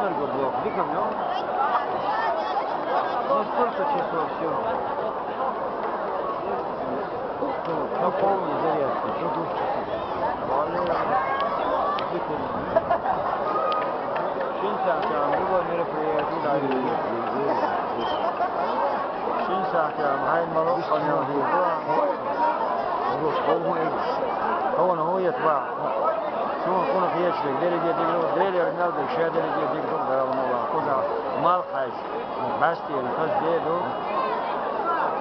энергоблок. Виком, ну? Ну, сколько часов все? На полной зарядке, до 2 часов. любое мероприятие, да, هاي المرأة هو يتبع شو نكون في يشرك ديري ديري رنال بشيء ديري ديري كذا والله كذا مال حاج بس ديري خز ديرو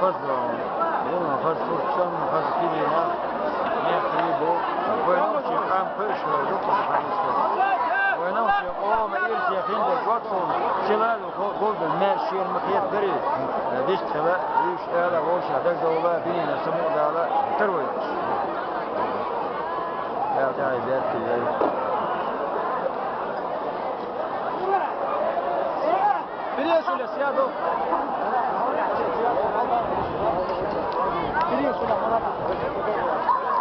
خز يلا خز فرشان خز كذا نحريبه ونمشي قام فرش ونقطع خمسة ونمشي قام يرجع عند القطن شلال وقول بالماشي المخيط بري ديش تبع ديش على وش هذا جوله بينا سمو دالا تروي يا تعال ذات كذا بريش ولا سيادو بريش ولا مرة